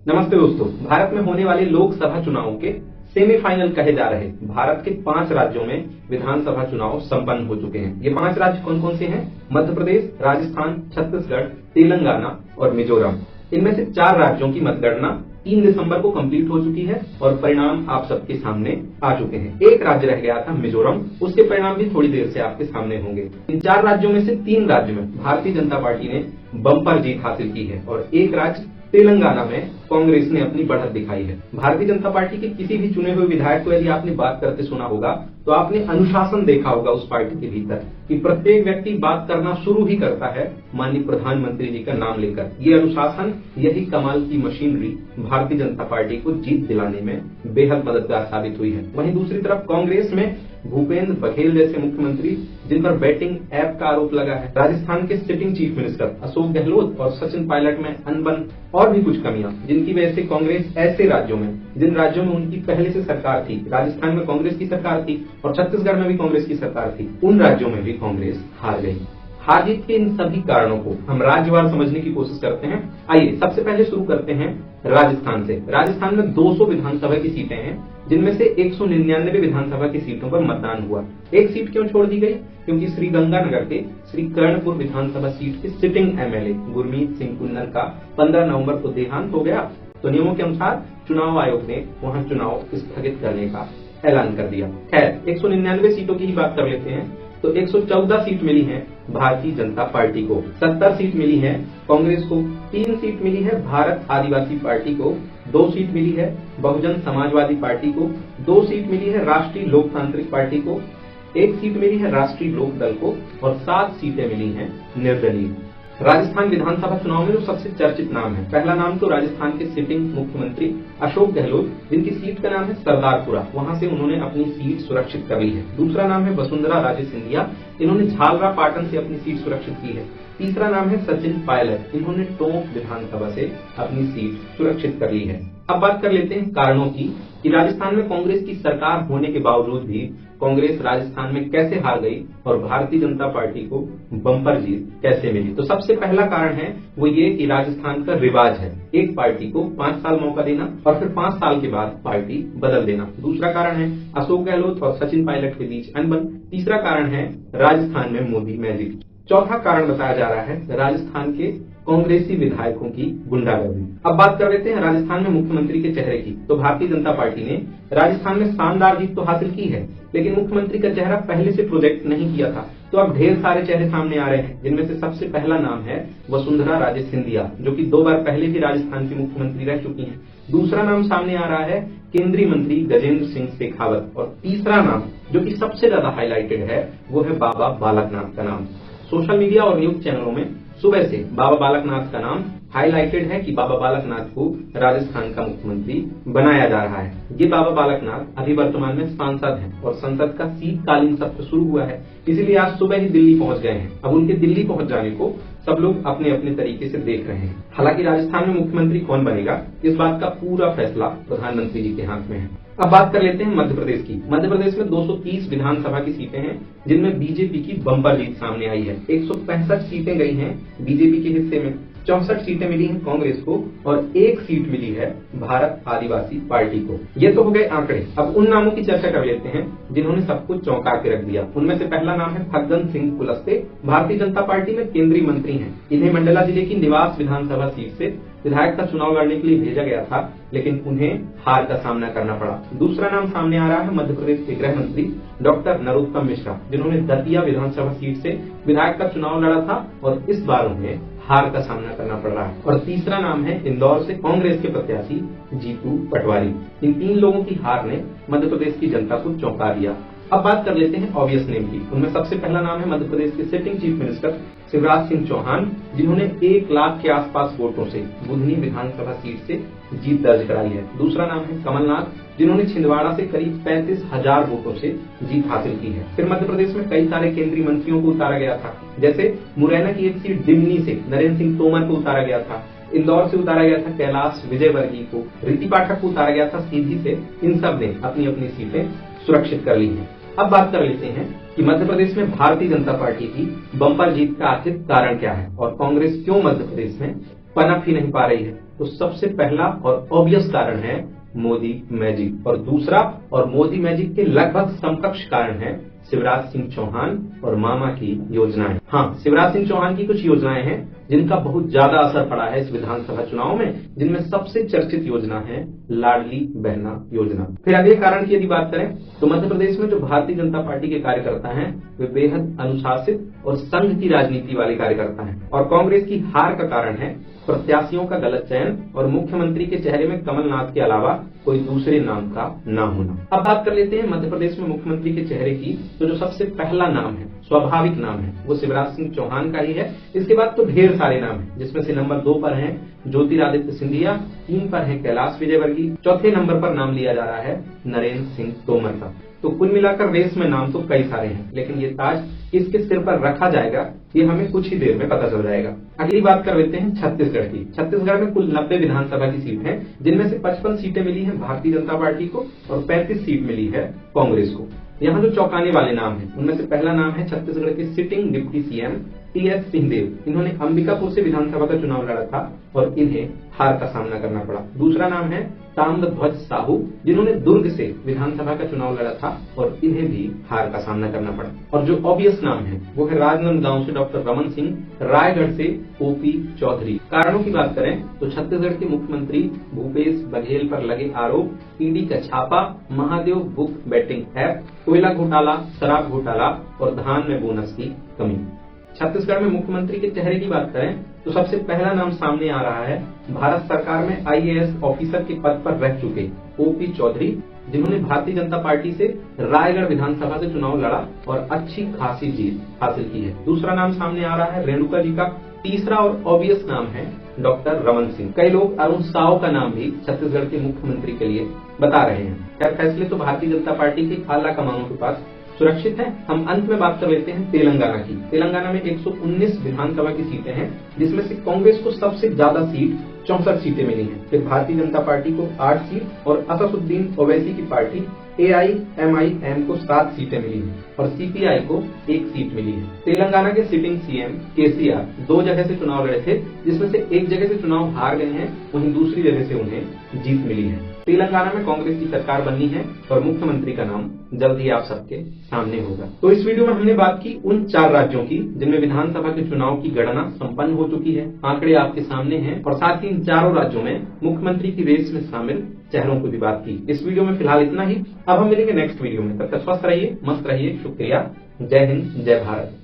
नमस्ते दोस्तों, भारत में होने वाले लोकसभा चुनावों के सेमीफाइनल कहे जा रहे भारत के 5 राज्यों में विधानसभा चुनाव संपन्न हो चुके हैं। ये 5 राज्य कौन कौन से हैं? मध्य प्रदेश, राजस्थान, छत्तीसगढ़, तेलंगाना और मिजोरम। इनमें से 4 राज्यों की मतगणना 3 दिसंबर को कंप्लीट हो चुकी है और परिणाम आप सबके सामने आ चुके हैं। एक राज्य रह गया था मिजोरम, उसके परिणाम भी थोड़ी देर से आपके सामने होंगे। इन 4 राज्यों में से 3 राज्यों में भारतीय जनता पार्टी ने बम्पर जीत हासिल की है और एक राज्य तेलंगाना में कांग्रेस ने अपनी बढ़त दिखाई है। भारतीय जनता पार्टी के किसी भी चुने हुए विधायक को यदि आपने बात करते सुना होगा तो आपने अनुशासन देखा होगा उस पार्टी के भीतर कि प्रत्येक व्यक्ति बात करना शुरू ही करता है माननीय प्रधानमंत्री जी का नाम लेकर। ये अनुशासन, यही कमाल की मशीनरी भारतीय जनता पार्टी को जीत दिलाने में बेहद मददगार साबित हुई है। वहीं दूसरी तरफ कांग्रेस में भूपेंद्र बघेल जैसे मुख्यमंत्री जिन पर बैटिंग ऐप का आरोप लगा है, राजस्थान के sitting chief minister Ashok Gehlot और सचिन पायलट में अनबन और भी कुछ कमियां, जिनकी वजह से कांग्रेस ऐसे राज्यों में, जिन राज्यों में उनकी पहले से सरकार थी, राजस्थान में कांग्रेस की सरकार थी और छत्तीसगढ़ में भी कांग्रेस की सरकार थी, उन राज्यों में भी कांग्रेस हार गई। हार जीत के इन सभी कारणों को हम राज्यवार समझने की कोशिश करते हैं। आइए सबसे पहले शुरू करते हैं राजस्थान से। राजस्थान में 200 विधानसभा की सीटें हैं, जिनमें से 199 विधानसभा की सीटों पर मतदान हुआ। एक सीट क्यों छोड़ दी गई? क्योंकि श्रीगंगानगर के श्री कर्णपुर विधानसभा सीट के सिटिंग एमएलए गुरमीत सिंह कुन्नर का 15 नवंबर को देहांत हो गया, तो नियमों के अनुसार चुनाव आयोग ने वहां चुनाव स्थगित करने का ऐलान कर दिया। खैर, 199 सीटों की ही बात कर लेते हैं तो 114 सीट मिली है भारतीय जनता पार्टी को, 70 सीट मिली है कांग्रेस को, 3 सीट मिली है भारत आदिवासी पार्टी को, 2 सीट मिली है बहुजन समाजवादी पार्टी को, 2 सीट मिली है राष्ट्रीय लोकतांत्रिक पार्टी को, 1 सीट मिली है राष्ट्रीय लोक दल को और 7 सीटें मिली हैं निर्दलीय। राजस्थान विधानसभा चुनाव में जो सबसे चर्चित नाम है, पहला नाम तो राजस्थान के सिटिंग मुख्यमंत्री अशोक गहलोत, जिनकी सीट का नाम है सरदारपुरा, वहां से उन्होंने अपनी सीट सुरक्षित कर ली है। दूसरा नाम है वसुंधरा राजे सिंधिया, इन्होंने झालरा पाटन से अपनी सीट सुरक्षित की है। तीसरा नाम है सचिन पायलट, इन्होंने टोंक विधानसभा से अपनी सीट सुरक्षित कर ली है। अब बात कर लेते हैं कारणों की कि राजस्थान में कांग्रेस की सरकार होने के बावजूद भी कांग्रेस राजस्थान में कैसे हार गई और भारतीय जनता पार्टी को बम्पर जीत कैसे मिली। तो सबसे पहला कारण है वो ये कि राजस्थान का रिवाज है एक पार्टी को 5 साल मौका देना और फिर 5 साल के बाद पार्टी बदल देना। दूसरा कारण है अशोक गहलोत और सचिन पायलट के बीच अनबन। तीसरा कारण है राजस्थान में मोदी मैजिक। चौथा कारण बताया जा रहा है राजस्थान के कांग्रेसी विधायकों की गुंडागर्दी। अब बात कर लेते हैं राजस्थान में मुख्यमंत्री के चेहरे की। तो भारतीय जनता पार्टी ने राजस्थान में शानदार जीत तो हासिल की है, लेकिन मुख्यमंत्री का चेहरा पहले से प्रोजेक्ट नहीं किया था, तो अब ढेर सारे चेहरे सामने आ रहे हैं, जिनमें से सबसे पहला नाम है वसुंधरा राजे सिंधिया, जो कि 2 बार पहले भी राजस्थान की मुख्यमंत्री रह चुकी हैं। दूसरा नाम सामने आ रहा है केंद्रीय मंत्री गजेंद्र सिंह शेखावत और तीसरा नाम जो कि सबसे ज्यादा हाईलाइटेड है वो है बाबा बालकनाथ का नाम। सोशल मीडिया और न्यूज चैनलों में सुबह से बाबा बालकनाथ का नाम हाईलाइटेड है कि बाबा बालकनाथ को राजस्थान का मुख्यमंत्री बनाया जा रहा है। ये बाबा बालकनाथ अभी वर्तमान में सांसद हैं और संसद का शीतकालीन सत्र शुरू हुआ है, इसीलिए आज सुबह ही दिल्ली पहुंच गए हैं। अब उनके दिल्ली पहुंच जाने को सब लोग अपने अपने तरीके से देख रहे हैं। हालांकि राजस्थान में मुख्यमंत्री कौन बनेगा, इस बात का पूरा फैसला प्रधानमंत्री जी के हाथ में है। अब बात कर लेते हैं मध्य प्रदेश की। मध्य प्रदेश में 230 विधानसभा की सीटें हैं, जिनमें बीजेपी की बम्पर जीत सामने आई है। 165 सीटें गई हैं बीजेपी के हिस्से में, 64 सीटें मिली हैं कांग्रेस को और 1 सीट मिली है भारत आदिवासी पार्टी को। ये तो हो गए आंकड़े। अब उन नामों की चर्चा कर लेते हैं जिन्होंने सबको चौंका के रख दिया। उनमें से पहला नाम है फग्गन सिंह कुलस्ते, भारतीय जनता पार्टी में केंद्रीय मंत्री हैं। इन्हें मंडला जिले की निवास विधानसभा सीट से विधायक का चुनाव लड़ने के लिए भेजा गया था, लेकिन उन्हें हार का सामना करना पड़ा। दूसरा नाम सामने आ रहा है मध्य प्रदेश के गृह मंत्री डॉक्टर नरोत्तम मिश्रा, जिन्होंने दतिया विधानसभा सीट से विधायक का चुनाव लड़ा था और इस बार उन्हें हार का सामना करना पड़ रहा है। और तीसरा नाम है इंदौर से कांग्रेस के प्रत्याशी जीतू पटवारी। इन 3 लोगों की हार ने मध्य प्रदेश की जनता को चौंका दिया। अब बात कर लेते हैं ऑब्वियस नेम की। उनमें सबसे पहला नाम है मध्य प्रदेश के sitting chief minister Shivraj Singh Chauhan, जिन्होंने 1 लाख के आसपास वोटों से बुधनी विधानसभा सीट से जीत दर्ज कराई है। दूसरा नाम है कमलनाथ, जिन्होंने छिंदवाड़ा से करीब 35,000 वोटों से जीत हासिल की है। फिर मध्य प्रदेश में कई सारे केंद्रीय मंत्रियों को उतारा गया था, जैसे मुरैना की एक सीट डिमनी से नरेंद्र सिंह तोमर को उतारा गया था, इंदौर से उतारा गया था कैलाश विजयवर्गीय को, रीति पाठक को उतारा गया था सीधी से। इन सब ने अपनी अपनी सीटें सुरक्षित कर ली हैं। अब बात कर लेते हैं कि मध्य प्रदेश में भारतीय जनता पार्टी की बम्पर जीत का आखिर कारण क्या है और कांग्रेस क्यों मध्य प्रदेश में पनप ही नहीं पा रही है? तो सबसे पहला और ऑब्वियस कारण है मोदी मैजिक, और दूसरा और मोदी मैजिक के लगभग समकक्ष कारण है शिवराज सिंह चौहान और मामा की योजनाएं। हाँ, शिवराज सिंह चौहान की कुछ योजनाएं हैं जिनका बहुत ज्यादा असर पड़ा है इस विधानसभा चुनाव में, जिनमें सबसे चर्चित योजना है लाडली बहना योजना। फिर अगले कारण की यदि बात करें तो मध्य प्रदेश में जो भारतीय जनता पार्टी के कार्यकर्ता हैं वे बेहद अनुशासित और संघ की राजनीति वाले कार्यकर्ता हैं, और कांग्रेस की हार का कारण है प्रत्याशियों का गलत चयन और मुख्यमंत्री के चेहरे में कमलनाथ के अलावा कोई दूसरे नाम का न होना। अब बात कर लेते हैं मध्य प्रदेश में मुख्यमंत्री के चेहरे की। तो जो सबसे पहला नाम है, स्वाभाविक नाम है, वो शिवराज सिंह चौहान का ही है। इसके बाद तो ढेर सारे नाम हैं, जिसमें से नंबर 2 पर हैं ज्योतिरादित्य सिंधिया, 3 पर है कैलाश विजयवर्गीय, चौथे नंबर पर नाम लिया जा रहा है नरेंद्र सिंह तोमर का। तो कुल मिलाकर रेस में नाम तो कई सारे हैं, लेकिन ये ताज किसके सिर पर रखा जाएगा ये हमें कुछ ही देर में पता चल जाएगा। अगली बात कर लेते हैं छत्तीसगढ़ की। छत्तीसगढ़ में कुल 90 विधानसभा की सीट है, जिनमें से 55 सीटें मिली हैं भारतीय जनता पार्टी को और 35 सीट मिली है कांग्रेस को। यहाँ जो चौंकाने वाले नाम हैं उनमें से पहला नाम है छत्तीसगढ़ के sitting deputy CM T.S.. Singhdeo. इन्होंने अंबिकापुर से विधानसभा का चुनाव लड़ा था और इन्हें हार का सामना करना पड़ा। दूसरा नाम है ताम्रध्वज साहू, जिन्होंने दुर्ग से विधानसभा का चुनाव लड़ा था और इन्हें भी हार का सामना करना पड़ा। और जो ऑब्वियस नाम है वो है राजनांदगांव से डॉक्टर रमन सिंह, रायगढ़ से ओपी चौधरी। कारणों की बात करें तो छत्तीसगढ़ के मुख्यमंत्री भूपेश बघेल पर लगे आरोप, ईडी का छापा, महादेव बुक बैटिंग ऐप, कोयला घोटाला, शराब घोटाला और धान में बोनस की कमी। छत्तीसगढ़ में मुख्यमंत्री के चेहरे की बात करें तो सबसे पहला नाम सामने आ रहा है भारत सरकार में आईएएस ऑफिसर के पद पर रह चुके ओपी चौधरी, जिन्होंने भारतीय जनता पार्टी से रायगढ़ विधानसभा से चुनाव लड़ा और अच्छी खासी जीत हासिल की है। दूसरा नाम सामने आ रहा है रेणुका जी का। तीसरा और ऑब्वियस नाम है डॉक्टर रमन सिंह। कई लोग अरुण साव का नाम भी छत्तीसगढ़ के मुख्यमंत्री के लिए बता रहे हैं। खैर, फैसले तो भारतीय जनता पार्टी के आला कमानों के पास सुरक्षित है। हम अंत में बात कर लेते हैं तेलंगाना की। तेलंगाना में 119 विधानसभा की सीटें हैं, जिसमें से कांग्रेस को सबसे ज्यादा सीट 64 सीटें मिली हैं। फिर भारतीय जनता पार्टी को 8 सीट और असदुद्दीन ओवैसी की पार्टी AIMIM को 7 सीटें मिली हैं और सीपीआई को 1 सीट मिली है। तेलंगाना के सिटिंग सीएम केसीआर 2 जगह से चुनाव लड़े थे, जिसमें से एक जगह से चुनाव हार गए हैं, वहीं दूसरी जगह से उन्हें जीत मिली है। तेलंगाना में कांग्रेस की सरकार बननी है और मुख्यमंत्री का नाम जल्द ही आप सबके सामने होगा। तो इस वीडियो में हमने बात की उन 4 राज्यों की जिनमें विधानसभा के चुनाव की गणना संपन्न हो चुकी है। आंकड़े आपके सामने हैं और साथ ही इन चारों राज्यों में मुख्यमंत्री की रेस में शामिल चेहरों की भी बात की। इस वीडियो में फिलहाल इतना ही। अब हम मिलेंगे नेक्स्ट वीडियो में। तब तक स्वस्थ रहिए, मस्त रहिए। शुक्रिया। जय हिंद, जय भारत।